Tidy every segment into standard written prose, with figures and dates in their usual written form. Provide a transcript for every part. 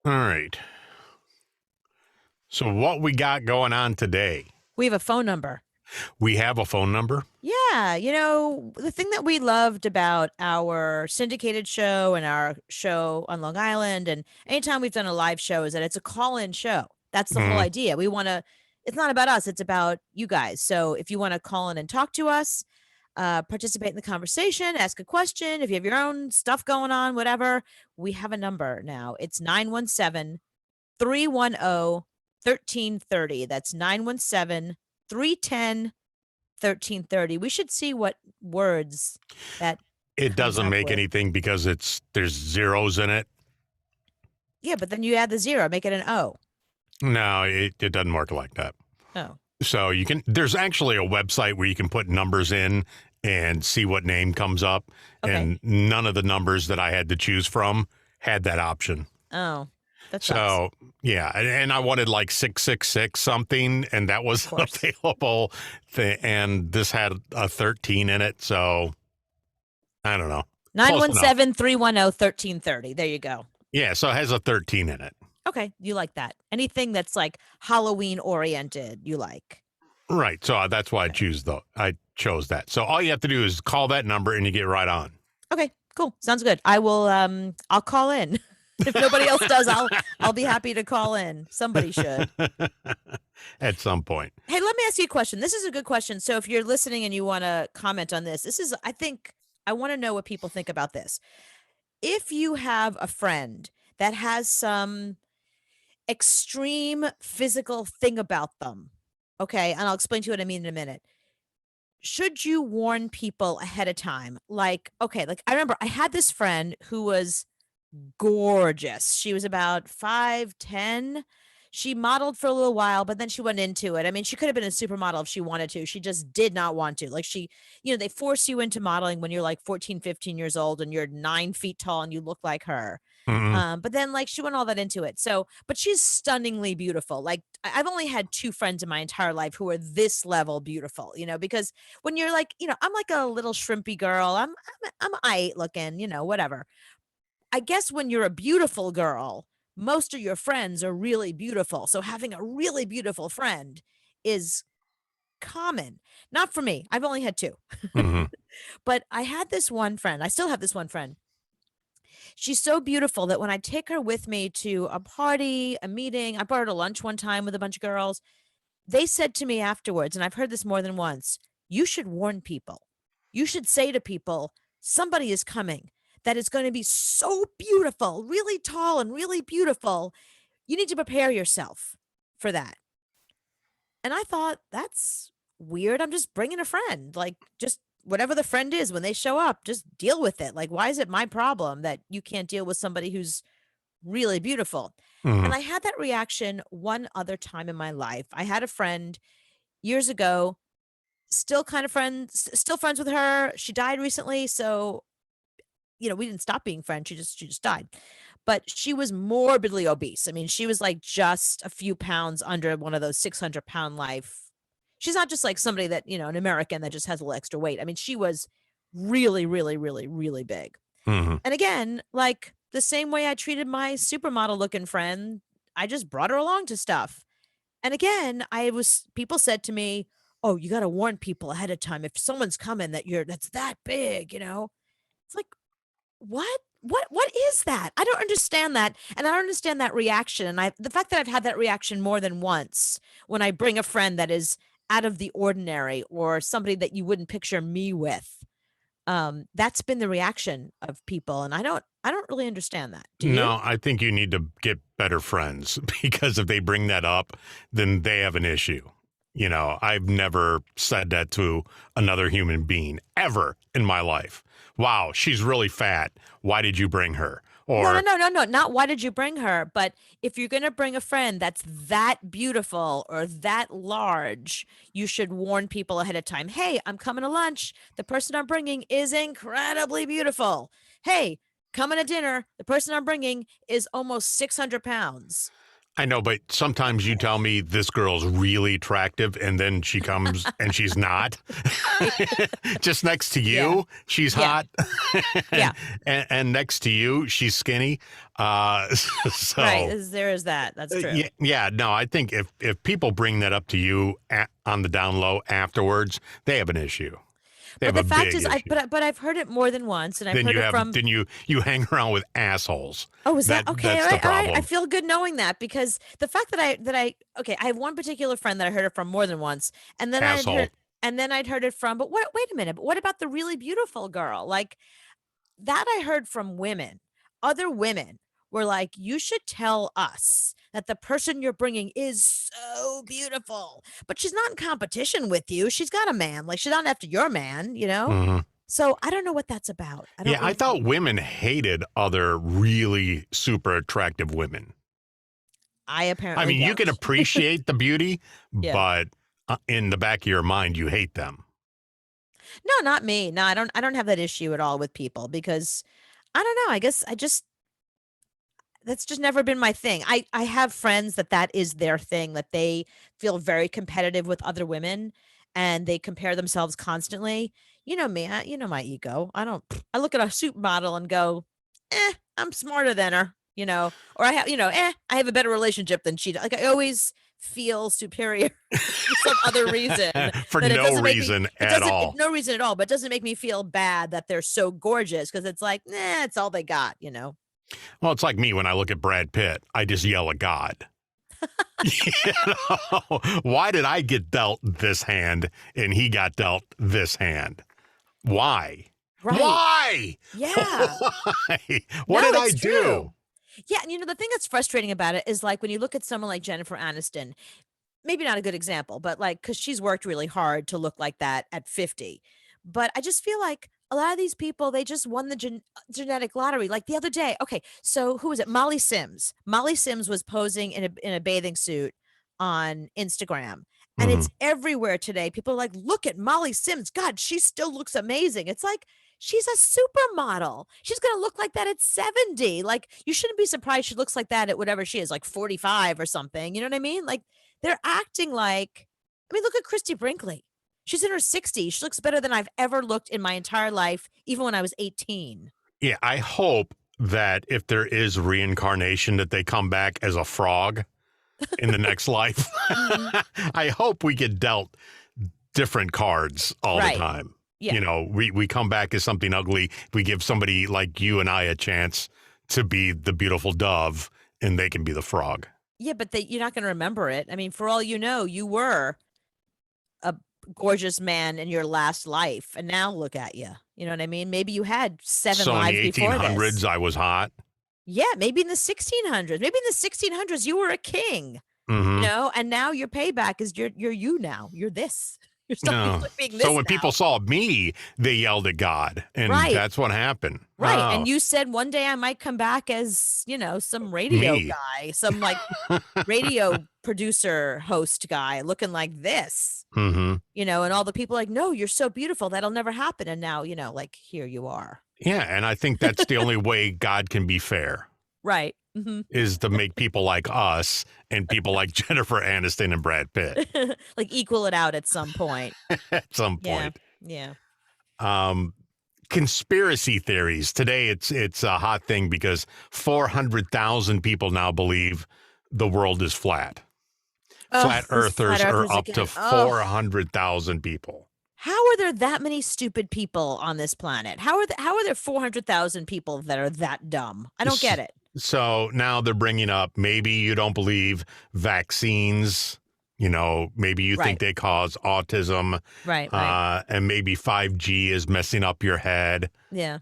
All right. So what we got going on today? We have a phone number. We have a phone number? Yeah, the thing that we loved about our syndicated show and our show on Long Island, and anytime we've done a live show, is that it's a call-in show. That's the whole idea. It's not about us, it's about you guys. So if you want to call in and talk to us, participate in the conversation, ask a question, if you have your own stuff going on, whatever, we have a number now. It's 917-310-1330. That's 917-310-1330. We should see what words that It doesn't make anything because there's zeros in it. Yeah, but then you add the zero, make it an O. No, it doesn't work like that. Oh. So there's actually a website where you can put numbers in and see what name comes up. Okay. And none of the numbers that I had to choose from had that option. Oh. That's so yeah, and I wanted like 666 something, and that was available. And this had a 13 in it, so I don't know. 917-310-1330. There you go. Yeah, so it has a 13 in it. Okay, you like that. Anything that's like Halloween oriented, you like. Right. So that's why I chose that. So all you have to do is call that number and you get right on. Okay, cool. Sounds good. I'll call in. If nobody else does, I'll be happy to call in. Somebody should. At some point. Hey, let me ask you a question. This is a good question. So if you're listening and you want to comment on this, I want to know what people think about this. If you have a friend that has some extreme physical thing about them, okay, and I'll explain to you what I mean in a minute. Should you warn people ahead of time? I remember I had this friend who was gorgeous. She was about 5'10". She modeled for a little while, but then she went into it. I mean, she could have been a supermodel if she wanted to. She just did not want to. They force you into modeling when you're like 14, 15 years old and you're 9 feet tall and you look like her. Mm-hmm. But then she went all that into it. So, but she's stunningly beautiful. I've only had 2 friends in my entire life who are this level beautiful, because when you're I'm like a little shrimpy girl. I'm aight looking, whatever. I guess when you're a beautiful girl, most of your friends are really beautiful. So having a really beautiful friend is common. Not for me. I've only had 2. Mm-hmm. But I had this one friend. I still have this one friend. She's so beautiful that when I take her with me to a party, a meeting, I brought her to lunch one time with a bunch of girls. They said to me afterwards, and I've heard this more than once, you should warn people. You should say to people, somebody is coming that is going to be so beautiful, really tall and really beautiful. You need to prepare yourself for that. And I thought, that's weird. I'm just bringing a friend. Just whatever the friend is, when they show up, just deal with it. Why is it my problem that you can't deal with somebody who's really beautiful? Mm-hmm. And I had that reaction one other time in my life. I had a friend years ago, still friends with her. She died recently. So, we didn't stop being friends. She just died. But she was morbidly obese. I mean, she was just a few pounds under one of those 600-pound life. She's not just somebody that, an American that just has a little extra weight. I mean, she was really, really, really, really big. Mm-hmm. And again, the same way I treated my supermodel looking friend, I just brought her along to stuff. And again, people said to me, oh, you got to warn people ahead of time. If someone's coming that's that big, it's what is that? I don't understand that. And I don't understand that reaction. And the fact that I've had that reaction more than once when I bring a friend that is out of the ordinary or somebody that you wouldn't picture me with. That's been the reaction of people. And I don't really understand that. Do you? No, I think you need to get better friends because if they bring that up, then they have an issue. I've never said that to another human being ever in my life. Wow, she's really fat. Why did you bring her? Or No. Not why did you bring her? But if you're going to bring a friend that's that beautiful or that large, you should warn people ahead of time. Hey, I'm coming to lunch. The person I'm bringing is incredibly beautiful. Hey, coming to dinner. The person I'm bringing is almost 600 pounds. I know, but sometimes you tell me this girl's really attractive, and then she comes and she's not. Just next to you, she's Yeah. hot. And next to you, she's skinny. So Right. There is that. That's true. yeah. No, I think if people bring that up to you on the down low afterwards, they have an issue. They But have the a fact big is, issue. but I've heard it more than once, and I've Then heard you it have from. then you hang around with assholes. Oh, is that okay? That's All the right, all right. I problem. feel good knowing that, because the fact that I okay, I have one particular friend that I heard it from more than once, and then Asshole. I'd heard it from. But wait a minute. But what about the really beautiful girl? Like that, I heard from women. Other women were like, "You should tell us that the person you're bringing is so beautiful, but she's not in competition with you. She's got a man. Like she's not after your man, you know." Mhm. So I don't know what that's about. I don't Yeah, I really thought know. women hated other really super attractive women. I I apparently mean, you can don't. appreciate the beauty, Yeah. but in the back of your mind, you hate them. No, not me. No, I don't have that issue at all with people, because I don't know. I guess I just that's just never been my thing. I have friends that is their thing, that they feel very competitive with other women, and they compare themselves constantly. You know me, you know my ego. I don't I look at a supermodel and go, I'm smarter than her, you know, or I have, I have a better relationship than she does. Like I always feel superior for some other reason, For that it no doesn't make me reason it at doesn't all. no reason at all, but it doesn't make me feel bad that they're so gorgeous, because it's like, nah, it's all they got, you know. Well, it's like me when I look at Brad Pitt, I just yell at God. You know? Why did I get dealt this hand and he got dealt this hand? Why? Right. Why? Yeah. Why? What No, did I it's do? true. Yeah, and the thing that's frustrating about it is, like, when you look at someone like Jennifer Aniston, maybe not a good example, but, like, because she's worked really hard to look like that at 50. But I just feel like a lot of these people, they just won the genetic lottery. Like, the other day, okay, so who was it? Molly Sims. Molly Sims was posing in a bathing suit on Instagram, and Mhm. it's everywhere today. People are like, "Look at Molly Sims. God, she still looks amazing." It's like, she's a supermodel. She's gonna look like that at 70. Like, you shouldn't be surprised she looks like that at whatever she is, like 45 or something. You know what I mean? Like, they're acting like, I mean, look at Christy Brinkley. She's in her 60s. She looks better than I've ever looked in my entire life, even when I was 18. Yeah, I hope that if there is reincarnation, that they come back as a frog in the next life. Mhm. I hope we get dealt different cards all Right. the time. Yeah. You know, we come back as something ugly. We give somebody like you and I a chance to be the beautiful dove, and they can be the frog. Yeah, but you're not gonna remember it. I mean, for all you know, you were a gorgeous man in your last life, and now look at you. You know what I mean? Maybe you had 7 So in lives the before 1800s, this. I was hot. Yeah, maybe in the 1600s. Maybe in the 1600s you were a king, Mm-hmm. and now your payback is you're you now. You're this. You're No. being So this when now. people saw me, they yelled at God, and Right. that's what happened. Right, Oh, and you said one day I might come back as, some radio me. guy, some, like, radio producer, host guy looking like this, Mm-hmm. and all the people like, "No, you're so beautiful, that'll never happen," and now, like, here you are. Yeah, and I think that's the only way God can be fair, Right, mhm. is to make people like us and people like Jennifer Aniston and Brad Pitt Like, equal it out at some point. at some Yeah, point. yeah. Um, conspiracy theories. Today it's a hot thing because 400,000 people now believe the world is flat. Flat Ugh, these earthers flat are earthers up to again. Ugh. 400,000 people. How are there that many stupid people on this planet? How are there 400,000 people that are that dumb? I don't get it. So now they're bringing up, maybe you don't believe vaccines. You know, maybe you think Right. they cause autism, Right, right. and maybe 5G is messing up your head. Yeah.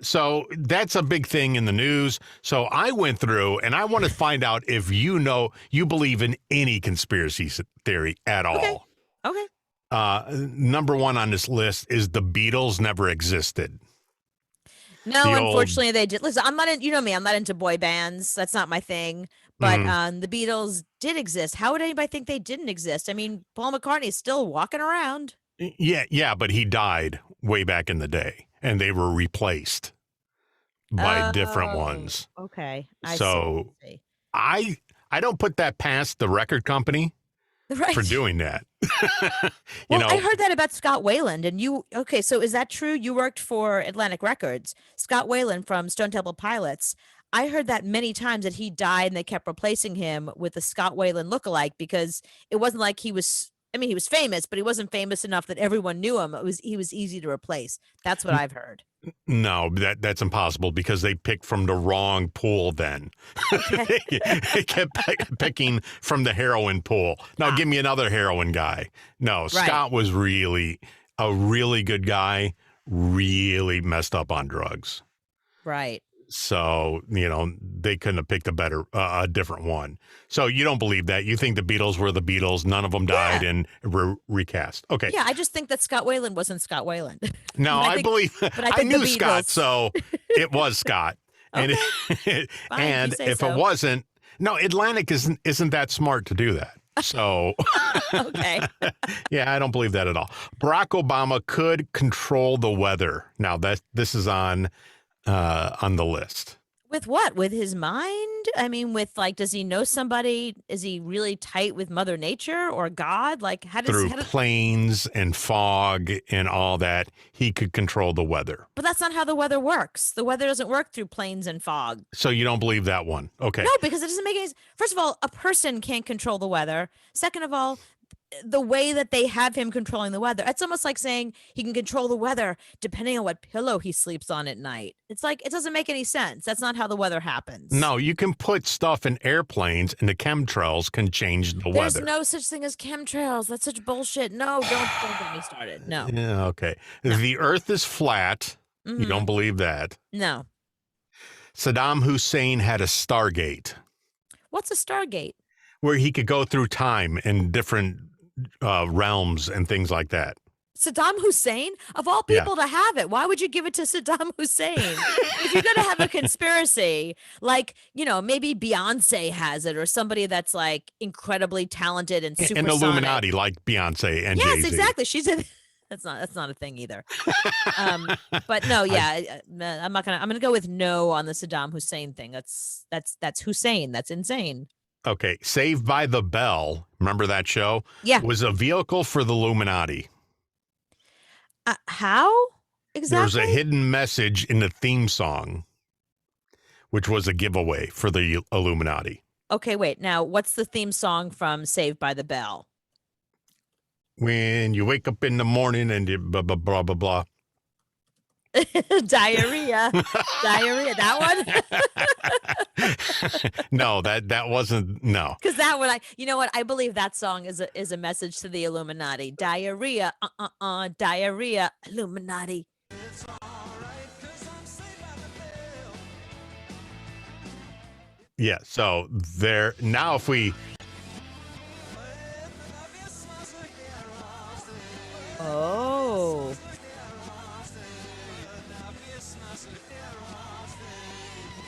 So that's a big thing in the news. So I went through and I want to find out if you believe in any conspiracy theory at Okay. all. Okay. Number one on this list is the Beatles never existed. No, The old- unfortunately, they did. Listen, I'm not in, you know me, I'm not into boy bands. That's not my thing. But the Beatles did exist. How would anybody think they didn't exist? I mean, Paul McCartney's still walking around. Yeah, but he died way back in the day, and they were replaced by different Oh, ones. okay. I So see. I I don't put that past the record company Right. for doing that. Well, I heard that about Scott Weiland, and okay, so is that true? You worked for Atlantic Records. Scott Weiland from Stone Temple Pilots. I heard that many times that he died and they kept replacing him with a Scott Weiland lookalike because it wasn't like he was, I mean, he was famous, but he wasn't famous enough that everyone knew him. He was easy to replace. That's what I've heard. No, that's impossible because they picked from the wrong pool then. Okay. They kept picking from the heroin pool. Now give me another heroin guy. No, Right. Scott was really a really good guy, really messed up on drugs. Right. So, they couldn't have picked a different one. So you don't believe that. You think the Beatles were the Beatles. None of them died and were recast. Okay. Yeah, I just think that Scott Weiland wasn't Scott Weiland. No, I believe, but I I think knew the Scott, Beatles- so it was Scott. And, Fine, and you say if so. it wasn't, no, Atlantic isn't that smart to do that. So, Okay. yeah, I don't believe that at all. Barack Obama could control the weather. Now this is on the list. With what? With his mind? I mean, with does he know somebody? Is he really tight with Mother Nature or God? Like, Through planes and fog and all that, he could control the weather. But that's not how the weather works. The weather doesn't work through planes and fog. So you don't believe that one? Okay. No, because it doesn't make any. First of all, a person can't control the weather. Second of all, the way that they have him controlling the weather, it's almost like saying he can control the weather depending on what pillow he sleeps on at night. It's like, it doesn't make any sense. That's not how the weather happens. No, you can put stuff in airplanes and the chemtrails can change the There's weather. no such thing as chemtrails. That's such bullshit. No, don't get me started. No. Yeah, okay. No. The earth is flat. You don't believe that? No. Saddam Hussein had a Stargate. What's a Stargate? Where he could go through time in different realms and things like that. Saddam Hussein? Of all people to have it, why would you give it to Saddam Hussein? If you're going to have a conspiracy, maybe Beyonce has it or somebody that's incredibly talented and super And Illuminati like Beyonce and Yes, Jay-Z. Exactly. She's a... That's not a thing either. But no, yeah, I'm gonna go with no on the Saddam Hussein thing. That's Hussein. That's insane. Okay, Saved by the Bell, remember that show? Yeah. Was a vehicle for the Illuminati. How exactly? There's a hidden message in the theme song, which was a giveaway for the Illuminati. Okay, wait. Now, what's the theme song from Saved by the Bell? When you wake up in the morning and you blah, blah, blah, blah, blah. Diarrhea. Diarrhea. That one? No, that wasn't, no. Because that one, you know what? I believe that song is a message to the Illuminati. Diarrhea. Diarrhea. Illuminati. Yeah, so there, now if we... Oh.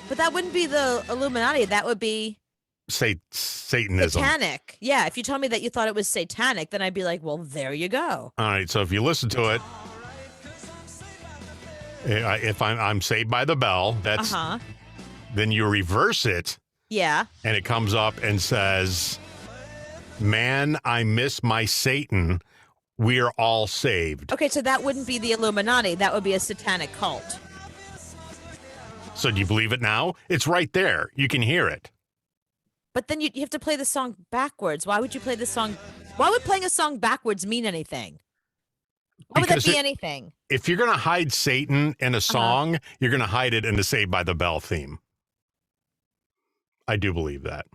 But that wouldn't be the Illuminati. That would be Satanism. satanic. Yeah, if you told me that you thought it was satanic, then I'd be like, well, there you go. All right, so if you listen to it, if I'm Saved by the Bell, that's then you reverse it. Yeah. And it comes up and says, "Man, I miss my Satan. We're all saved." Okay, so that wouldn't be the Illuminati. That would be a satanic cult. So do you believe it now? It's right there. You can hear it. But then you have to play the song backwards. Why would you play the song? Why would playing a song backwards mean anything? Why would that be anything? If you're going to hide Satan in a song, you're going to hide it in the Saved by the Bell theme. I do believe that.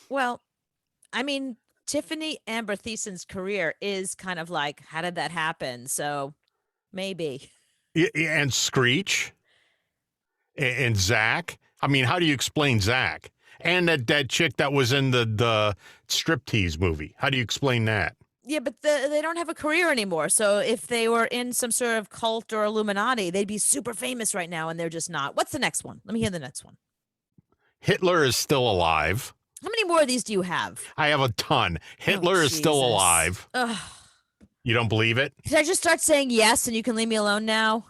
Well, I mean, Tiffany Amber Thiessen's career is kind of like, how did that happen? So maybe. And Screech and Zach. I mean, how do you explain Zach? And that chick that was in the striptease movie. How do you explain that? Yeah, but they don't have a career anymore. So if they were in some sort of cult or Illuminati, they'd be super famous right now, and they're just not. What's the next one? Let me hear the next one. Hitler is still alive. How many more of these do you have? I have a ton. Hitler is still alive. Ugh. You don't believe it? Should I just start saying yes and you can leave me alone now?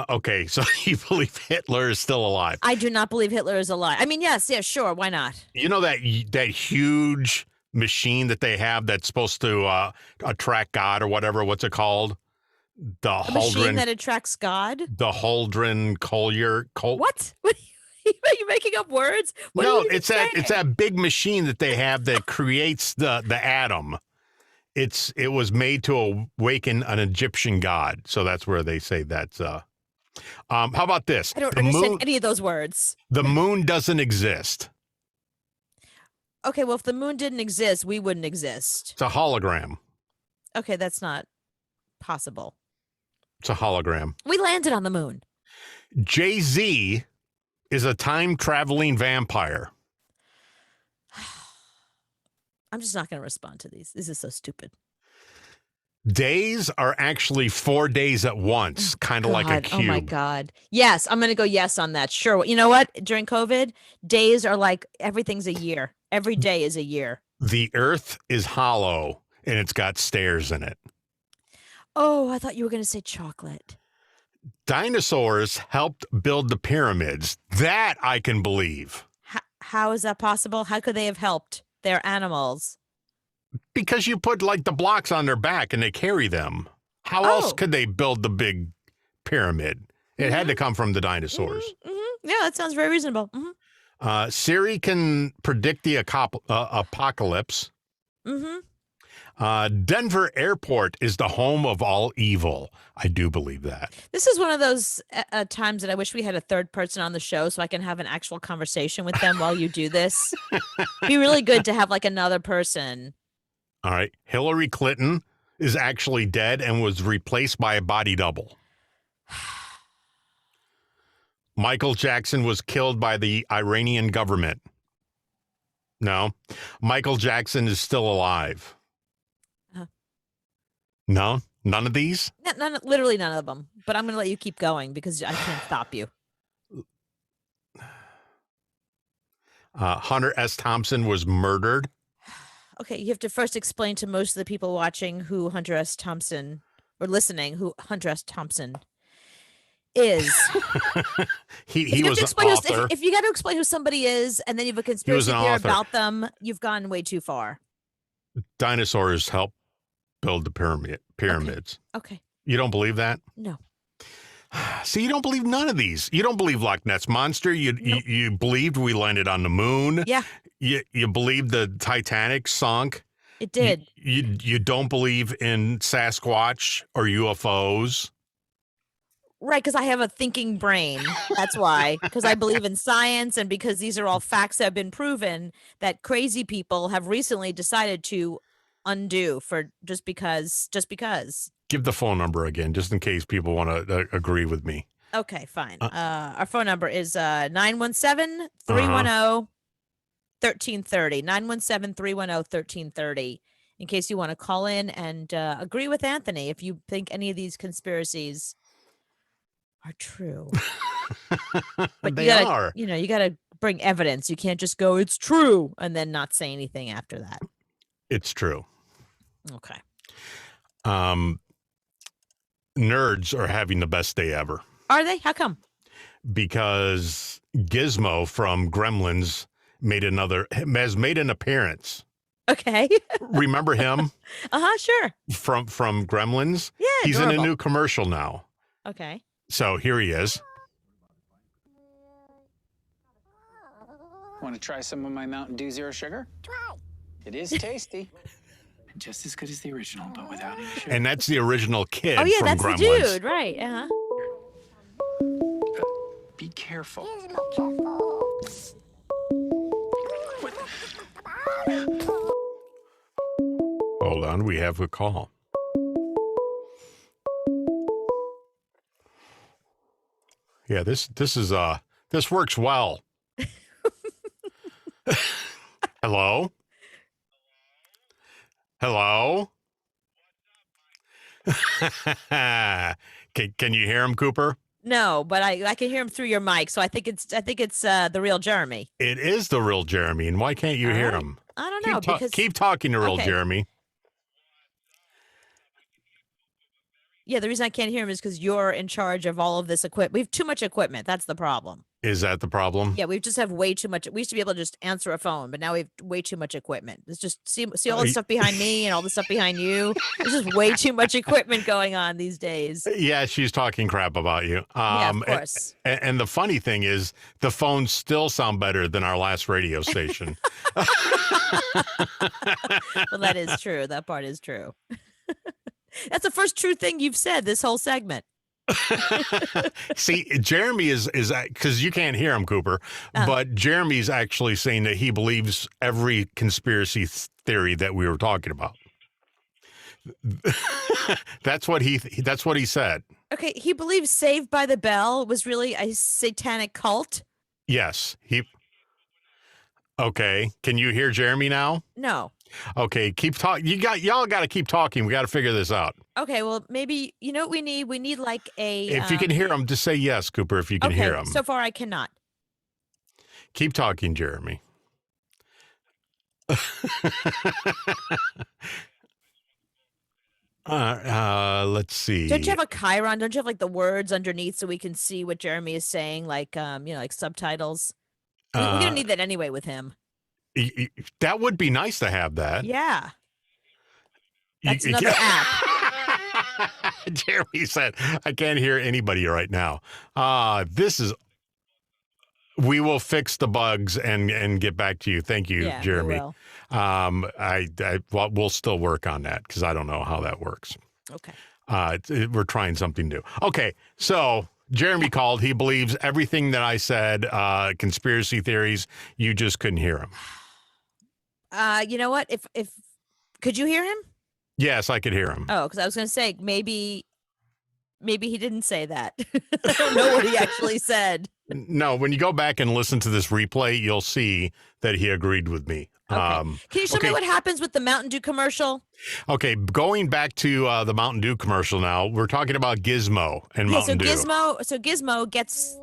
Okay, so you believe Hitler is still alive? I do not believe Hitler is alive. I mean, yes, sure. Why not? You know that huge machine that they have that's supposed to attract God or whatever? What's it called? The machine that attracts God? The Holdren Collier. What? Are you making up words? No, it's that big machine that they have that creates the atom. It was made to awaken an Egyptian god, so that's where they say that's. How about this? I don't understand any of those words. The moon doesn't exist. Okay, well, if the moon didn't exist, we wouldn't exist. It's a hologram. Okay, that's not possible. It's a hologram. We landed on the moon. Jay-Z is a time-traveling vampire. I'm just not going to respond to these. This is so stupid. Days are actually 4 days at once, kind of like a cube. Oh, my God. Yes, I'm going to go yes on that. Sure. You know what? During COVID, days are like everything's a year. Every day is a year. The earth is hollow, and it's got stairs in it. Oh, I thought you were going to say chocolate. Dinosaurs helped build the pyramids. That I can believe. How is that possible? How could they have helped? They're animals. Because you put like the blocks on their back and they carry them. How else could they build the big pyramid? It had to come from the dinosaurs. Yeah, that sounds very reasonable. Siri can predict the apocalypse. Denver Airport is the home of all evil. I do believe that. This is one of those times that I wish we had a third person on the show so I can have an actual conversation with them while you do this. Be really good to have like another person. All right. Hillary Clinton is actually dead and was replaced by a body double. Michael Jackson was killed by the Iranian government. No. Michael Jackson is still alive. No? None of these? Literally none of them. But I'm going to let you keep going because I can't stop you. Hunter S. Thompson was murdered. Okay, you have to first explain to most of the people watching who Hunter S. Thompson, or listening, who Hunter S. Thompson is. he was an author. If you got to explain who somebody is and then you have a conspiracy theory about them, you've gone way too far. Dinosaurs helped build the pyramids. Okay. You don't believe that? No. See, you don't believe none of these. You don't believe Loch Ness Monster. You believed we landed on the moon. Yeah. You believed the Titanic sunk. It did. You don't believe in Sasquatch or UFOs. Right, because I have a thinking brain. That's why. Because I believe in science and because these are all facts that have been proven that crazy people have recently decided to undo for just because. Give the phone number again, just in case people want to agree with me. Okay, fine. Our phone number is 917-310-1330. 917-310-1330. In case you want to call in and agree with Anthony if you think any of these conspiracies are true. But they are. You got to bring evidence. You can't just go, it's true, and then not say anything after that. It's true. Okay. Nerds are having the best day ever. Are they? How come? Because Gizmo from Gremlins has made an appearance. Okay. Remember him? Sure. From Gremlins? Yeah, he's adorable. in a new commercial now. Okay. So here he is. Want to try some of my Mountain Dew Zero Sugar? Try. It is tasty. Just as good as the original, but without any sugar. And that's the original kid from Gremlins. That's the dude, right. Be careful. Hold on, we have a call. Yeah, this works well. Hello? Hello? Can you hear him, Cooper? No, but I can hear him through your mic, so I think it's the real Jeremy. It is the real Jeremy, and why can't you hear him? I don't know. Keep talking to real Jeremy. Yeah, the reason I can't hear him is because you're in charge of all of this equipment. We have too much equipment. That's the problem. Is that the problem? Yeah, we just have way too much. We used to be able to just answer a phone, but now we have way too much equipment. It's just see all the stuff behind me and all the stuff behind you. There's just way too much equipment going on these days. Yeah, she's talking crap about you. Yeah, of course. And the funny thing is, the phones still sound better than our last radio station. Well, that is true. That part is true. That's the first true thing you've said this whole segment. See, Jeremy is because you can't hear him, Cooper, but Jeremy's actually saying that he believes every conspiracy theory that we were talking about. That's what he said. Okay, he believes Saved by the Bell was really a satanic cult. Yes, Okay, can you hear Jeremy now? No. Okay, keep talking. Y'all got to keep talking. We got to figure this out. Okay, well, maybe you know what we need. We need like a. If you can hear him, just say yes, Cooper. If you can hear him. So far, I cannot. Keep talking, Jeremy. Let's see. Don't you have a chyron? Don't you have like the words underneath so we can see what Jeremy is saying, like like subtitles? We're gonna need that anyway with him. That would be nice to have that. Yeah. That's another app. Jeremy said, I can't hear anybody right now. We will fix the bugs and get back to you. Thank you, Yeah, Jeremy. we will. We'll still work on that because I don't know how that works. Okay. We're trying something new. Okay, so Jeremy called. He believes everything that I said, conspiracy theories. You just couldn't hear him. You know what? If could you hear him? Yes, I could hear him. Oh, because I was going to say maybe he didn't say that. I don't know what he actually said. No, when you go back and listen to this replay, you'll see that he agreed with me. Okay. Can you show me what happens with the Mountain Dew commercial? Okay, going back to the Mountain Dew commercial now, we're talking about Gizmo and Mountain Dew. Gizmo gets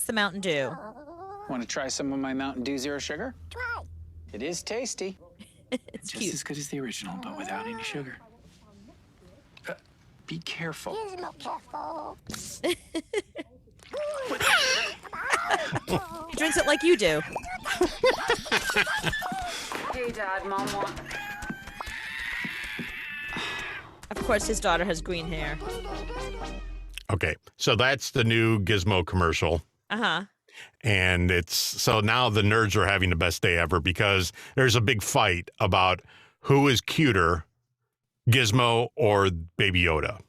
the Mountain Dew. Want to try some of my Mountain Dew Zero Sugar? Try. It is tasty. It's Just cute. as good as the original, but without any sugar. Be careful. He drinks it like you do. Hey, Dad, Mom want. Of course, his daughter has green hair. Okay, so that's the new Gizmo commercial. Uh-huh. And so now the nerds are having the best day ever because there's a big fight about who is cuter, Gizmo or Baby Yoda.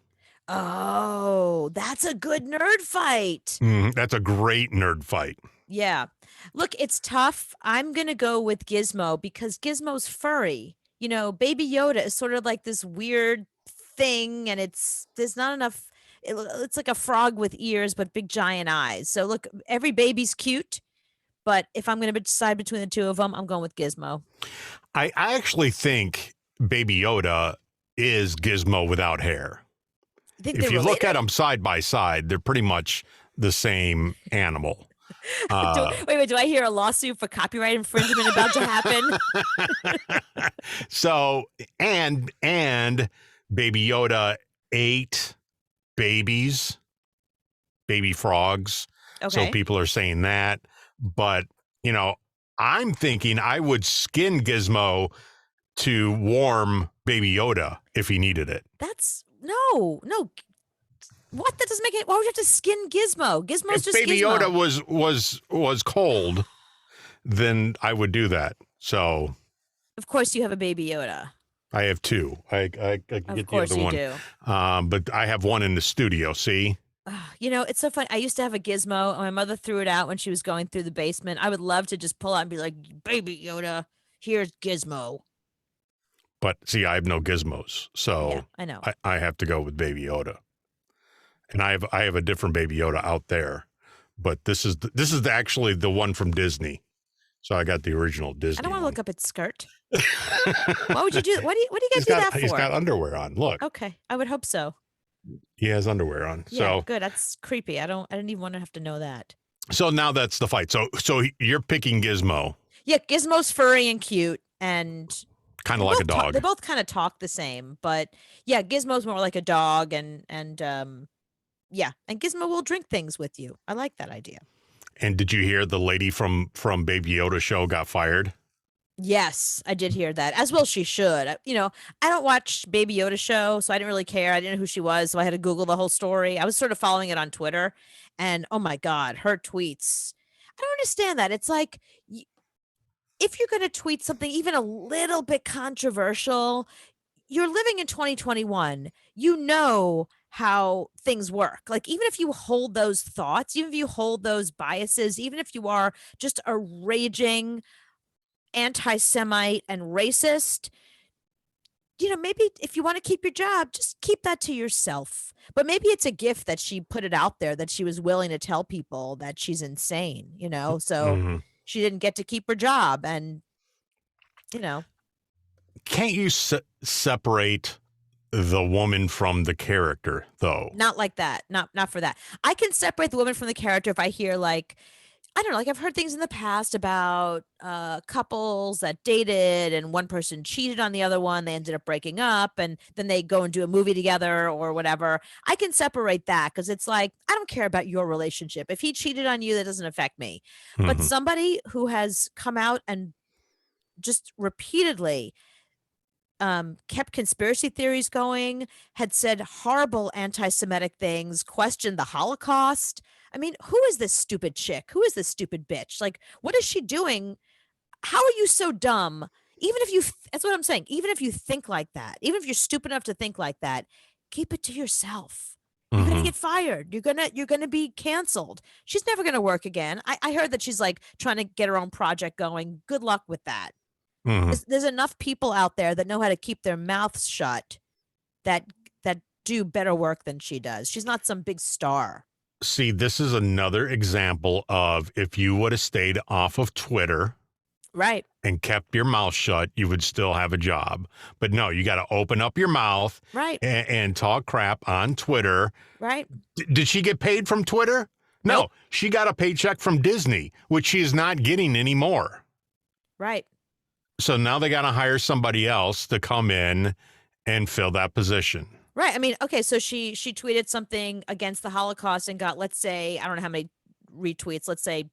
Oh, that's a good nerd fight. That's a great nerd fight. Yeah. Look, it's tough. I'm going to go with Gizmo because Gizmo's furry. You know, Baby Yoda is sort of like this weird thing, and there's not enough. It's like a frog with ears but big giant eyes. So look, every baby's cute, but if I'm going to decide between the two of them, I'm going with Gizmo. I actually think Baby Yoda is Gizmo without hair. If you look at them side by side, they're pretty much the same animal. Wait, do I hear a lawsuit for copyright infringement about to happen? So, and Baby Yoda ate baby frogs. Okay. So people are saying that. But, I'm thinking I would skin Gizmo to warm Baby Yoda if he needed it. No. What? That doesn't make it. Why would you have to skin Gizmo? Gizmo's just Baby Gizmo. Yoda was cold, then I would do that. So, of course, you have a Baby Yoda. I have two. I can get the other one. Do. But I have one in the studio. See. It's so fun. I used to have a Gizmo, and my mother threw it out when she was going through the basement. I would love to just pull out and be like, "Baby Yoda, here's Gizmo." But see, I have no gizmos, so yeah, I know. I have to go with Baby Yoda, and I have a different Baby Yoda out there, but this is actually the one from Disney, so I got the original Disney. I don't want to look up its skirt. Why would you do? What do you guys do that for? He's got underwear on. Look. Okay, I would hope so. He has underwear on. Yeah, so good. That's creepy. I didn't even want to have to know that. So now that's the fight. So you're picking Gizmo. Yeah, Gizmo's furry and cute, and Kind of like a dog. They both kind of talk the same, but yeah, Gizmo's more like a dog, and yeah, and Gizmo will drink things with you. I like that idea. And did you hear the lady from Baby Yoda show got fired? Yes, I did hear that, as well she should. I don't watch Baby Yoda show, so I didn't really care. I didn't know who she was, so I had to Google the whole story. I was sort of following it on Twitter, and oh my God, her tweets. I don't understand that. It's like, if you're going to tweet something even a little bit controversial, you're living in 2021. You know how things work. Like, even if you hold those thoughts, even if you hold those biases, even if you are just a raging anti-Semite and racist, maybe if you want to keep your job, just keep that to yourself. But maybe it's a gift that she put it out there, that she was willing to tell people that she's insane, so she didn't get to keep her job. And, Can't you separate the woman from the character, though? Not like that. Not for that. I can separate the woman from the character if I hear, like, I don't know, like, I've heard things in the past about couples that dated and one person cheated on the other one. They ended up breaking up, and then they go and do a movie together or whatever. I can separate that, because it's like, I don't care about your relationship. If he cheated on you, that doesn't affect me. But somebody who has come out and just repeatedly kept conspiracy theories going, had said horrible anti-Semitic things, questioned the Holocaust. I mean, who is this stupid chick? Who is this stupid bitch? Like, what is she doing? How are you so dumb? Even if you, that's what I'm saying. Even if you think like that, even if you're stupid enough to think like that, keep it to yourself. You're gonna get fired. You're gonna be canceled. She's never gonna work again. I heard that she's like trying to get her own project going. Good luck with that. There's enough people out there that know how to keep their mouths shut that do better work than she does. She's not some big star. See, this is another example of, if you would have stayed off of Twitter, right, and kept your mouth shut, you would still have a job. But no, you got to open up your mouth, right, and talk crap on Twitter. Right. Did she get paid from Twitter? No, Nope. She got a paycheck from Disney, which she is not getting anymore. Right. So now they got to hire somebody else to come in and fill that position. Right. I mean, okay, so she tweeted something against the Holocaust and got, let's say, I don't know how many retweets, let's say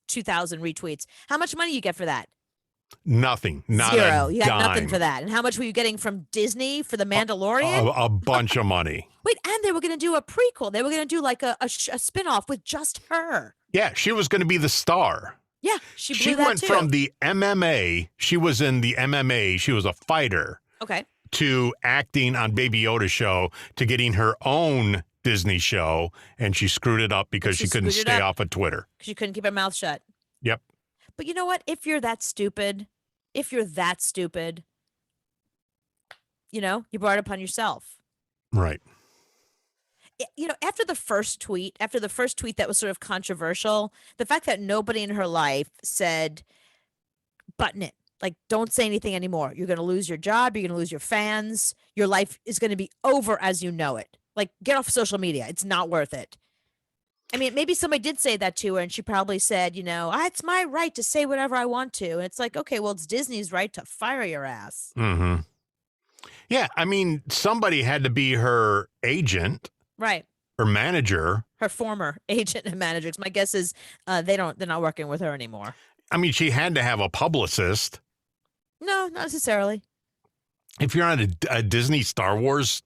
2,000 retweets. How much money you get for that? Nothing. Not Zero. a You got dime. nothing for that. And how much were you getting from Disney for The Mandalorian? A bunch of money. Wait, and they were going to do a prequel. They were going to do like a spinoff with just her. Yeah, she was going to be the star. Yeah, she went from the MMA. She was in the MMA. She was a fighter. Okay. To acting on Baby Yoda show, to getting her own Disney show, and she screwed it up because she couldn't stay off of Twitter. She couldn't keep her mouth shut. Yep. But you know what? If you're that stupid, you brought it upon yourself. Right. After the first tweet that was sort of controversial, the fact that nobody in her life said, button it. Like, don't say anything anymore. You're going to lose your job. You're going to lose your fans. Your life is going to be over as you know it. Like, get off social media. It's not worth it. I mean, maybe somebody did say that to her, and she probably said, it's my right to say whatever I want to. And it's like, okay, well, it's Disney's right to fire your ass. Mm-hmm. Yeah, I mean, somebody had to be her agent. Right. Her manager. Her former agent and manager. My guess is they're not working with her anymore. I mean, she had to have a publicist. No, not necessarily. If you're on a Disney Star Wars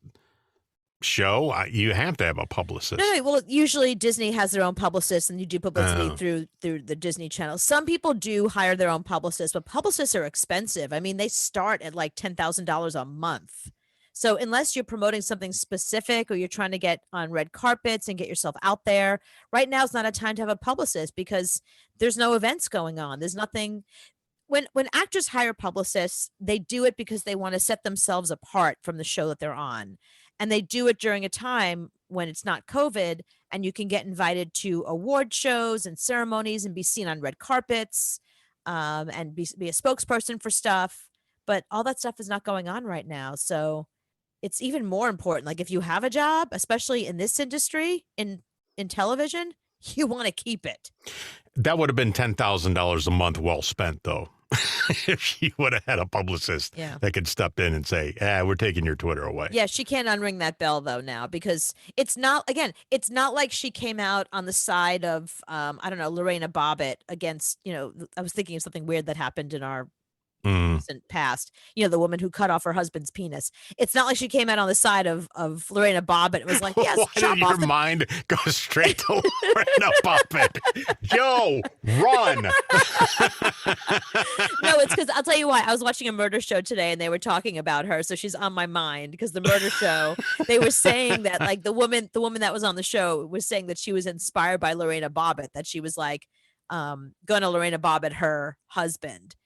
show, you have to have a publicist. No, well, usually Disney has their own publicist, and you do publicity through the Disney Channel. Some people do hire their own publicist, but publicists are expensive. I mean, they start at like $10,000 a month. So unless you're promoting something specific, or you're trying to get on red carpets and get yourself out there, right now is not a time to have a publicist, because there's no events going on. There's nothing. When actors hire publicists, they do it because they want to set themselves apart from the show that they're on. And they do it during a time when it's not COVID, and you can get invited to award shows and ceremonies and be seen on red carpets, and be a spokesperson for stuff. But all that stuff is not going on right now. So it's even more important. Like, if you have a job, especially in this industry, in television, you want to keep it. That would have been $10,000 a month well spent, though. if she would have had a publicist Yeah. that could step in and say, we're taking your Twitter away. Yeah, she can't unring that bell though now because it's not like she came out on the side of I don't know, Lorena Bobbitt against, I was thinking of something weird that happened in our recent past, the woman who cut off her husband's penis. It's not like she came out on the side of Lorena Bobbitt. It was like, yes, Why chop did off your the mind go straight to Lorena Bobbitt? Joe, run. No, it's because I'll tell you why. I was watching a murder show today and they were talking about her. So she's on my mind because the murder show, they were saying that like the woman that was on the show was saying that she was inspired by Lorena Bobbitt, that she was like gonna Lorena Bobbitt her husband.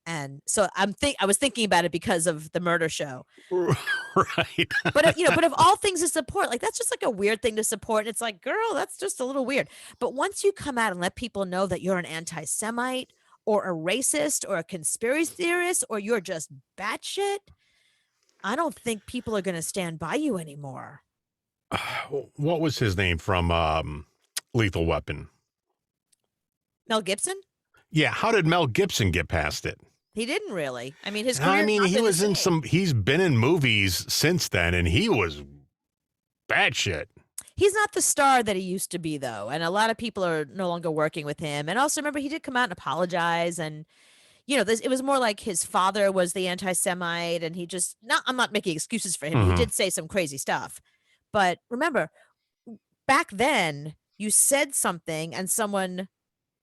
And so I was thinking about it because of the murder show. Right. But of all things to support, like that's just like a weird thing to support. And it's like, girl, that's just a little weird. But once you come out and let people know that you're an anti-Semite or a racist or a conspiracy theorist or you're just batshit, I don't think people are going to stand by you anymore. What was his name from Lethal Weapon? Mel Gibson? Yeah. How did Mel Gibson get past it? He didn't really. I mean, his career. He was in he's been in movies since then, and he was bad shit. He's not the star that he used to be, though. And a lot of people are no longer working with him. And also, remember, he did come out and apologize. And, it was more like his father was the anti-Semite. And I'm not making excuses for him. Mm-hmm. He did say some crazy stuff. But remember, back then, you said something and someone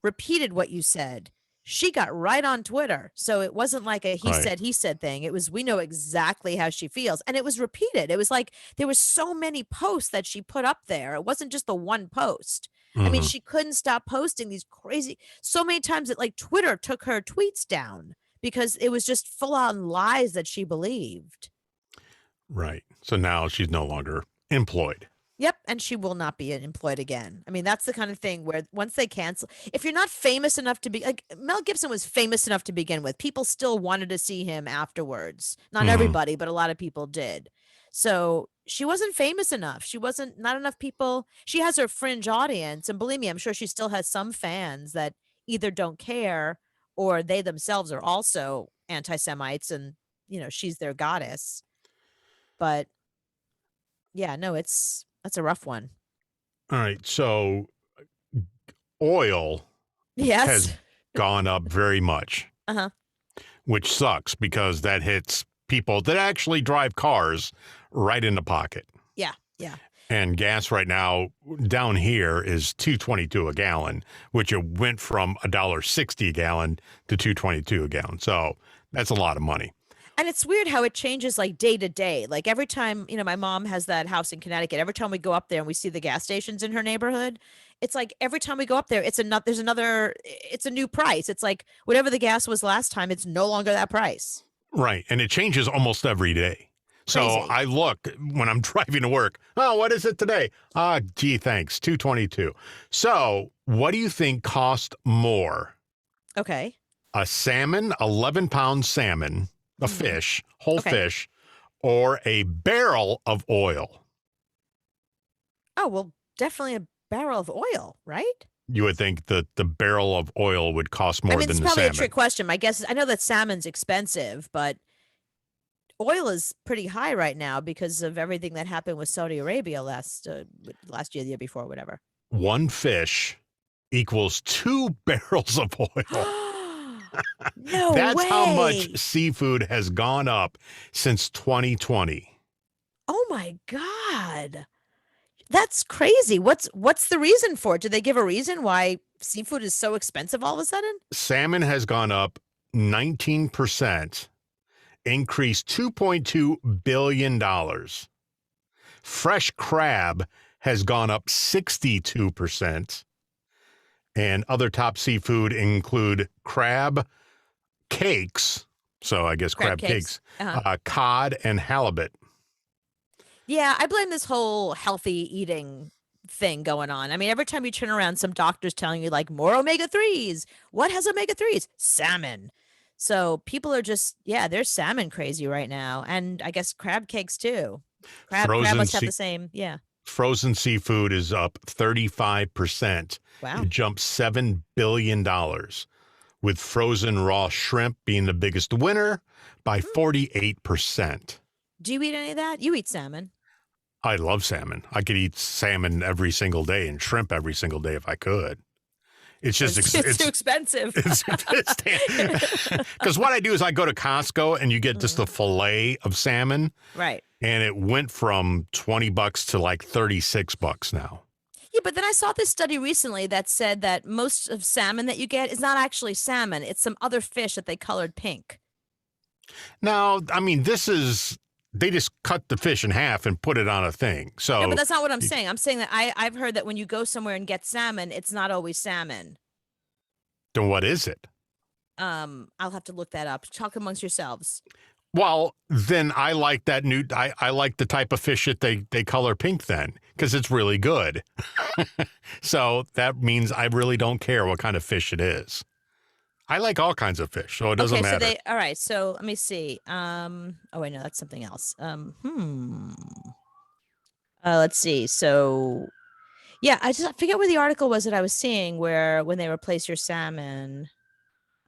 repeated what you said. She got right on Twitter. So it wasn't like a he said thing. It was, we know exactly how she feels. And it was repeated. It was like there were so many posts that she put up there. It wasn't just the one post. I mean, she couldn't stop posting these crazy, so many times that like Twitter took her tweets down because it was just full on lies that she believed. Right. So now she's no longer employed. Yep, and she will not be employed again. I mean, that's the kind of thing where once they cancel, if you're not famous enough to be, like Mel Gibson was famous enough to begin with, people still wanted to see him afterwards. Not everybody, but a lot of people did. So she wasn't famous enough. Not enough people. She has her fringe audience, and believe me, I'm sure she still has some fans that either don't care or they themselves are also anti-Semites, and she's their goddess. But yeah, no, that's a rough one. All right. So oil has gone up very much, which sucks because that hits people that actually drive cars right in the pocket. Yeah. Yeah. And gas right now down here is $2.22 a gallon, which it went from $1.60 a gallon to $2.22 a gallon. So that's a lot of money. And it's weird how it changes like day to day. Like every time, my mom has that house in Connecticut. Every time we go up there and we see the gas stations in her neighborhood, it's like every time we go up there, it's a new price. It's like whatever the gas was last time, it's no longer that price. Right. And it changes almost every day. So I look when I'm driving to work. Oh, what is it today? Gee, thanks. $2.22. So what do you think cost more? Okay. A salmon, 11-pound salmon, a fish, whole fish, or a barrel of oil? Oh, well, definitely a barrel of oil, right? You would think that the barrel of oil would cost more than the salmon. It's probably a trick question. My guess is, I know that salmon's expensive, but oil is pretty high right now because of everything that happened with Saudi Arabia last year, the year before, whatever. One fish equals 2 barrels of oil. No That's way. how much seafood has gone up since 2020. Oh my God. That's crazy. What's the reason for it? Did they give a reason why seafood is so expensive all of a sudden? Salmon has gone up 19%, increased $2.2 billion. Fresh crab has gone up 62%. And other top seafood include crab cakes. So I guess crab cakes, cod, and halibut. Yeah, I blame this whole healthy eating thing going on. I mean, every time you turn around, some doctor's telling you like more omega-3s. What has omega-3s? Salmon. So people are just, they're salmon crazy right now. And I guess crab cakes too. Crab must have the same, Frozen seafood is up 35%. Wow. It jumped $7 billion. with frozen raw shrimp being the biggest winner by 48%. Do you eat any of that? You eat salmon. I love salmon. I could eat salmon every single day and shrimp every single day if I could. It's just It's too expensive. Because what I do is I go to Costco and you get just a fillet of salmon. Right. And it went from $20 to like $36 now. Yeah, but then I saw this study recently that said that most of salmon that you get is not actually salmon. It's some other fish that they colored pink. Now, I mean, they just cut the fish in half and put it on a thing. So, No, but that's not what I'm saying. I'm saying that I've heard that when you go somewhere and get salmon, it's not always salmon. then what is it? I'll have to look that up. Talk amongst yourselves. Well, then I like that I like the type of fish that they color pink then because it's really good. So that means I really don't care what kind of fish it is. I like all kinds of fish, so it doesn't matter. All right, so let me see. Oh wait, no, that's something else. Let's see. So yeah, I forget where the article was that I was seeing where when they replace your salmon.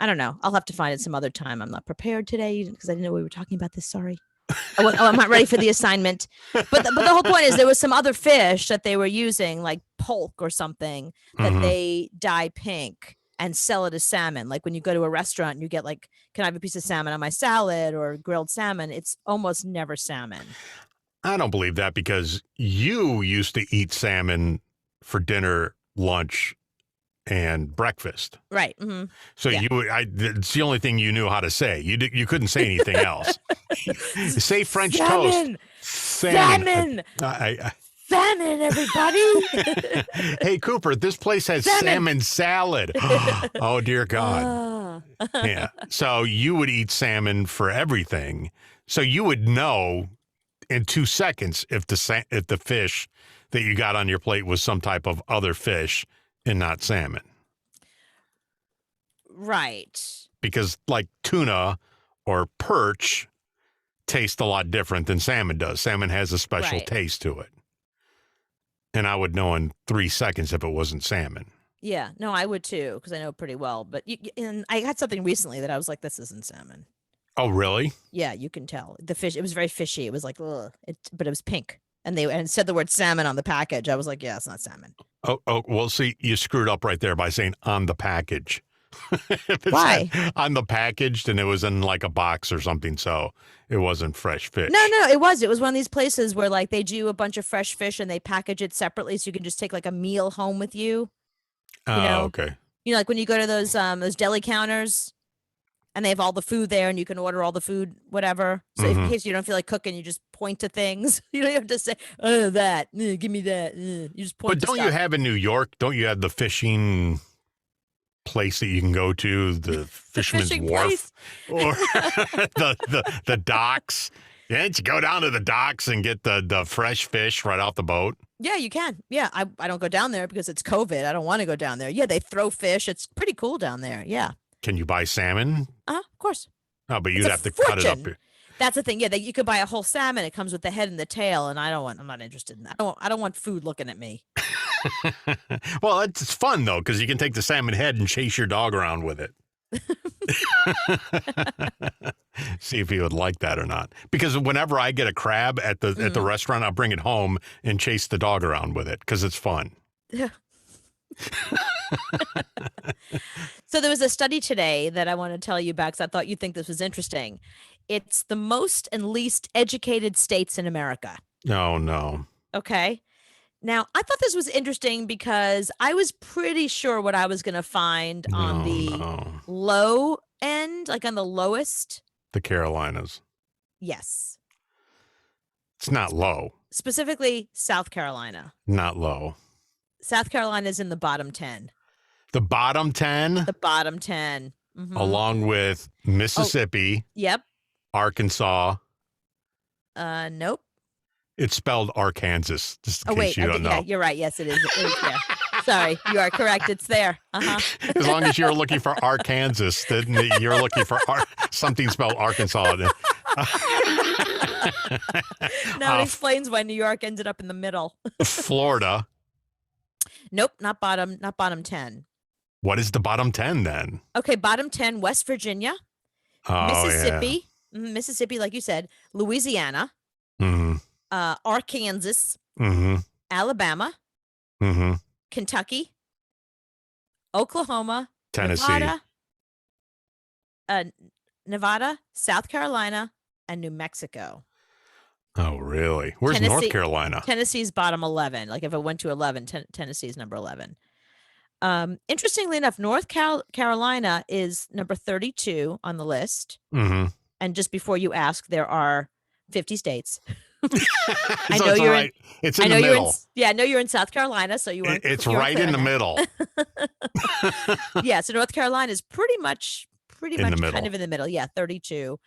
I don't know. I'll have to find it some other time. I'm not prepared today because I didn't know we were talking about this. Sorry. I'm not ready for the assignment. But the whole point is there was some other fish that they were using, like polk or something, that they dye pink and sell it as salmon. Like when you go to a restaurant and you get like, can I have a piece of salmon on my salad or grilled salmon? It's almost never salmon. I don't believe that because you used to eat salmon for dinner, lunch, and breakfast. Right. Mm-hmm. So it's the only thing you knew how to say. You couldn't say anything else. Say French salmon! toast. Salmon. Salmon, everybody. Hey, Cooper, this place has salmon salad. Oh, dear God. Yeah. So you would eat salmon for everything. So you would know in 2 seconds if the fish that you got on your plate was some type of other fish and not salmon. Right. Because like tuna or perch taste a lot different than salmon does. Salmon has a special taste to it. And I would know in 3 seconds if it wasn't salmon. Yeah. No, I would too, because I know pretty well. But and I had something recently that I was like, this isn't salmon. Oh, really? Yeah, you can tell. The fish, it was very fishy. It was like, ugh. But it was pink. And it said the word salmon on the package. I was like, yeah, it's not salmon. Oh, well, see, you screwed up right there by saying on the package. Why? On the package, then it was in like a box or something, so it wasn't fresh fish. No, it was. It was one of these places where like they do a bunch of fresh fish and they package it separately so you can just take like a meal home with you. Oh, okay. You know, like when you go to those deli counters and they have all the food there and you can order all the food, whatever. So in case you don't feel like cooking, you just point to things. You don't have to say, oh, that, give me that. You just point But don't you have in New York, don't you have the fishing place that you can go to, the Fisherman's Wharf or the docks? Yeah, you go down to the docks and get the fresh fish right off the boat. Yeah, you can. Yeah, I don't go down there because it's COVID. I don't want to go down there. Yeah, they throw fish. It's pretty cool down there. Yeah. Can you buy salmon? Of course. Oh, but you'd have to cut it up. That's the thing. Yeah, you could buy a whole salmon. It comes with the head and the tail, and I'm not interested in that. I don't want food looking at me. Well, it's fun though because you can take the salmon head and chase your dog around with it. See if he would like that or not. Because whenever I get a crab at the restaurant, I'll bring it home and chase the dog around with it because it's fun. Yeah. So there was a study today that I want to tell you about because I thought you'd think this was interesting. It's the most and least educated states in America. Oh, no. Okay. Now, I thought this was interesting because I was pretty sure what I was going to find on the low end, like on the lowest. The Carolinas. Yes. It's not low. Specifically, South Carolina. Not low. South Carolina is in the bottom 10. The bottom 10? The bottom 10. Mm-hmm. Along with Mississippi. Yep. Arkansas. Nope. It's spelled Arkansas, just in case you don't know. Yeah, you're right. Yes, it is. It is there. Sorry, you are correct. It's there. Uh-huh. As long as you're looking for Arkansas, then you're looking for something spelled Arkansas. Now it explains why New York ended up in the middle. Florida. Nope, not bottom 10. What is the bottom 10 then? Okay, bottom 10, West Virginia, Oh, Mississippi, Mississippi, like you said, Louisiana, yeah. Arkansas, Mm-hmm. Alabama, Mm-hmm. Kentucky, Oklahoma, Tennessee. Nevada, South Carolina, and New Mexico. Oh, really? Where's North Carolina? Tennessee's bottom 11. Like if it went to 11, Tennessee's number 11. Interestingly enough, North Carolina is number 32 on the list. Mm-hmm. And just before you ask, there are 50 states. I know you're right. It's in the middle. I know you're in South Carolina, so you weren't. It's right in the middle. Yeah, so North Carolina is pretty much kind of in the middle. Yeah, 32.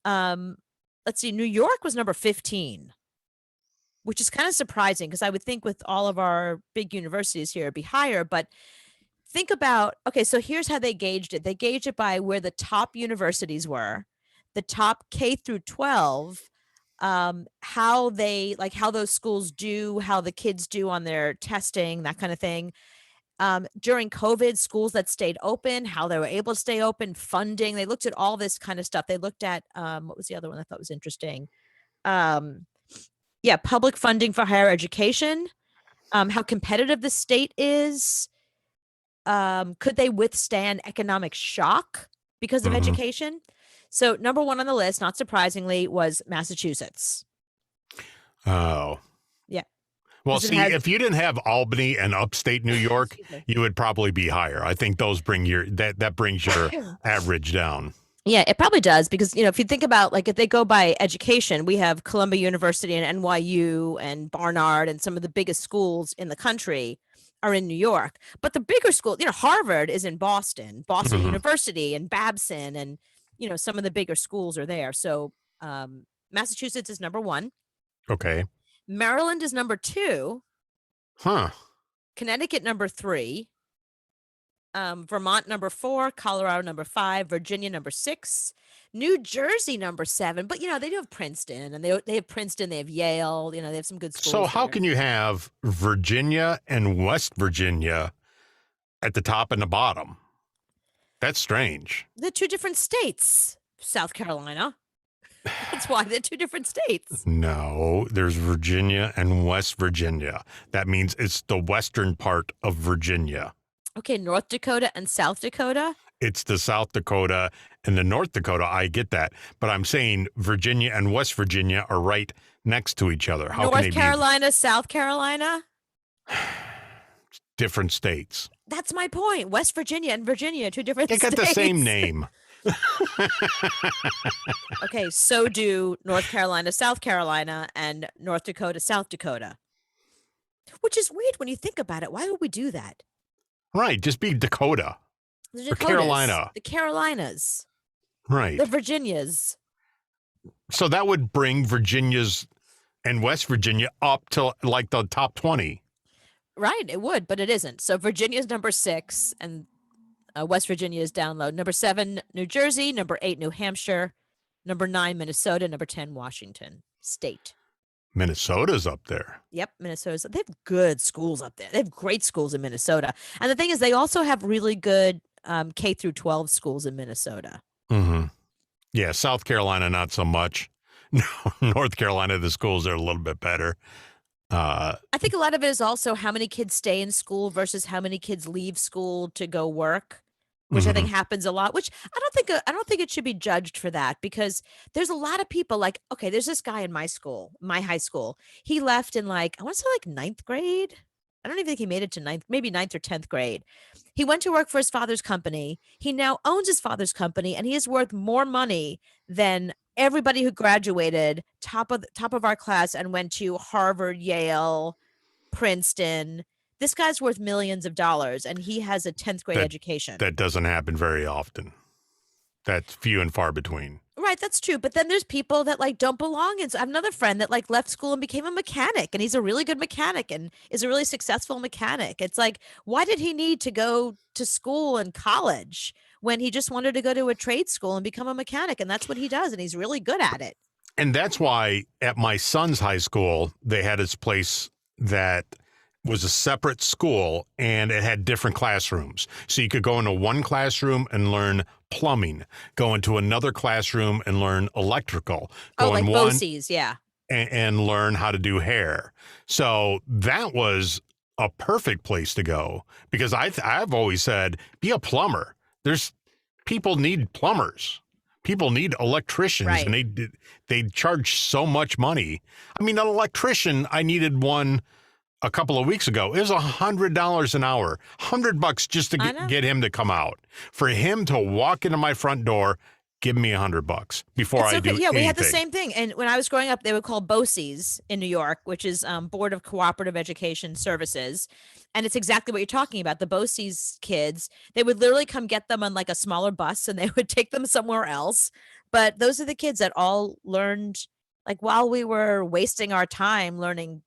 Let's see. New York was number 15, which is kind of surprising because I would think with all of our big universities here it'd be higher. But think about, okay, so here's how they gauged it. They gauged it by where the top universities were, the top K through 12. How those schools do, how the kids do on their testing, that kind of thing. During COVID, schools that stayed open, how they were able to stay open, funding. They looked at all this kind of stuff. They looked at, what was the other one I thought was interesting? Public funding for higher education, how competitive the state is. Could they withstand economic shock because of education? So number 1 on the list, not surprisingly, was Massachusetts. Oh. Yeah. Well, see, if you didn't have Albany and upstate New York, you would probably be higher. I think those bring that brings your average down. Yeah, it probably does because, if you think about, like, if they go by education, we have Columbia University and NYU and Barnard and some of the biggest schools in the country are in New York. But the bigger school, Harvard is in Boston University and Babson and, some of the bigger schools are there. So Massachusetts is number 1. Okay. Maryland is number 2. Huh. Connecticut number 3. Vermont number 4. Colorado number 5. Virginia number 6. New Jersey number 7. But, they do have Princeton and they have Princeton. They have Yale. They have some good schools. So how can you have Virginia and West Virginia at the top and the bottom? That's strange. They're 2 different states, South Carolina. That's why they're 2 different states. No, there's Virginia and West Virginia. That means it's the western part of Virginia. Okay, North Dakota and South Dakota? It's the South Dakota and the North Dakota. I get that. But I'm saying Virginia and West Virginia are right next to each other. How can they North Carolina, South Carolina? Different states. That's my point. West Virginia and Virginia, 2 different states. They got the same name. Okay, so do North Carolina, South Carolina, and North Dakota, South Dakota. Which is weird when you think about it. Why would we do that? Right, just be Dakota. The or Carolina. The Carolinas. Right. The Virginias. So that would bring Virginia's and West Virginia up to like the top 20. Right, it would, but it isn't. So Virginia's number 6 and West Virginia is down low. Number 7, New Jersey. Number 8, New Hampshire. Number 9, Minnesota. Number 10, Washington State. Minnesota's up there. Yep, Minnesota's. They have good schools up there. They have great schools in Minnesota. And the thing is, they also have really good K through 12 schools in Minnesota. Mm-hmm. Yeah, South Carolina, not so much. No, North Carolina, the schools are a little bit better. I think a lot of it is also how many kids stay in school versus how many kids leave school to go work, which I think happens a lot, which I don't think it should be judged for that because there's a lot of people like, okay, there's this guy in my high school. He left in I want to say 9th grade. I don't even think he made it to maybe 9th or 10th grade. He went to work for his father's company. He now owns his father's company and he is worth more money than everybody who graduated top of our class and went to Harvard, Yale, Princeton. This guy's worth millions of dollars and he has a 10th grade education. That doesn't happen very often. That's few and far between. Right, that's true. But then there's people that don't belong. And so I have another friend that left school and became a mechanic and he's a really good mechanic and is a really successful mechanic. It's why did he need to go to school and college when he just wanted to go to a trade school and become a mechanic? And that's what he does. And he's really good at it. And that's why at my son's high school, they had this place that was a separate school and it had different classrooms. So you could go into one classroom and learn plumbing, go into another classroom and learn electrical, go like in one BOCES, yeah. and learn how to do hair. So that was a perfect place to go because I've always said, be a plumber. People need plumbers. People need electricians, Right. and they charge so much money. I mean, an electrician, I needed one a couple of weeks ago. It was $100 an hour, $100 just to get him to come out. For him to walk into my front door, give me $100 before I do Yeah, anything. we had the same thing. And when I was growing up, they were called BOCES in New York, which is Board of Cooperative Education Services. And it's exactly what you're talking about. The BOCES kids, they would literally come get them on like a smaller bus and they would take them somewhere else. But those are the kids that all learned, like while we were wasting our time learning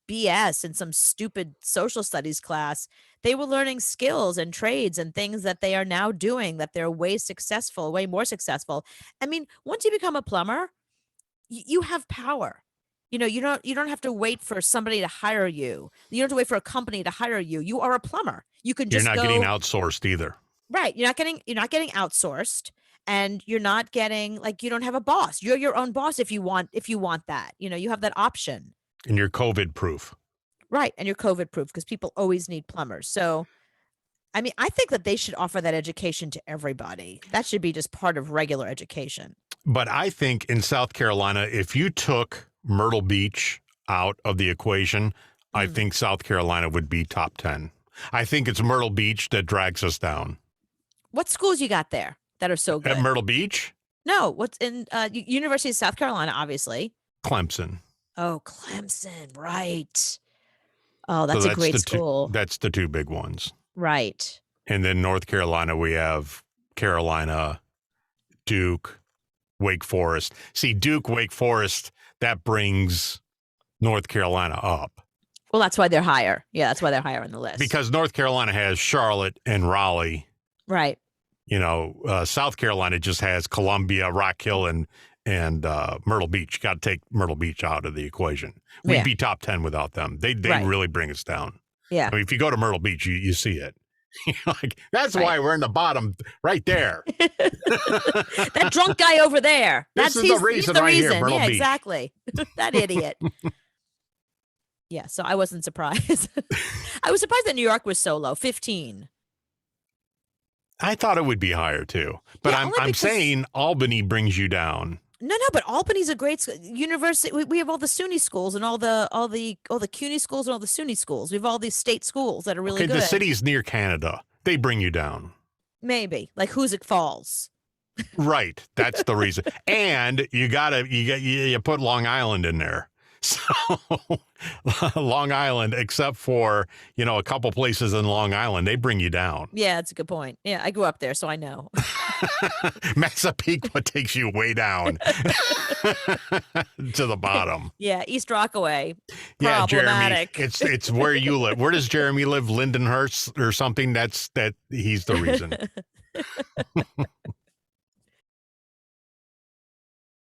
BS in some stupid social studies class, they were learning skills and trades and things that they are now doing that they're way more successful. I mean, once you become a plumber, you have power. You don't have to wait for somebody to hire you. You don't have to wait for a company to hire you. You are a plumber. You can just You're not getting outsourced either. Right. You're not getting outsourced, and you're not getting, like, you don't have a boss. You're your own boss if you want that. You have that option. And you're COVID proof. Right. And you're COVID proof because people always need plumbers. So, I mean, I think that they should offer that education to everybody. That should be just part of regular education. But I think in South Carolina, if you took Myrtle Beach out of the equation, I think South Carolina would be top 10. I think it's Myrtle Beach that drags us down. What schools you got there that are so good? At Myrtle Beach? No, what's in University of South Carolina, obviously. Clemson. Oh, Clemson, right. Oh, that's a great school. That's the two big ones. Right. And then North Carolina, we have Carolina, Duke, Wake Forest. See, Duke, Wake Forest, that brings North Carolina up. Well, that's why they're higher. Yeah, that's why they're higher on the list. Because North Carolina has Charlotte and Raleigh. Right. South Carolina just has Columbia, Rock Hill, and Myrtle Beach. You got to take Myrtle Beach out of the equation. We'd be top 10 without them. They really bring us down. Yeah. I mean, if you go to Myrtle Beach, you see it. That's why we're in the bottom right there. That drunk guy over there. He's the reason. Yeah, Beach. Exactly. That idiot. Yeah, so I wasn't surprised. I was surprised that New York was so low, 15. I thought it would be higher too, but Yeah, I'm saying Albany brings you down. No, but Albany's a great university. We have all the SUNY schools and all the CUNY schools and all the SUNY schools. We have all these state schools that are really good. The city's near Canada. They bring you down. Maybe like Hoosick Falls. Right. That's the reason. And you put Long Island in there. So Long Island, except for, a couple places in Long Island, they bring you down. Yeah, that's a good point. Yeah, I grew up there, so I know. Massapequa takes you way down to the bottom. Yeah, East Rockaway. Yeah, problematic. Jeremy, it's where you live. Where does Jeremy live? Lindenhurst or something? He's the reason.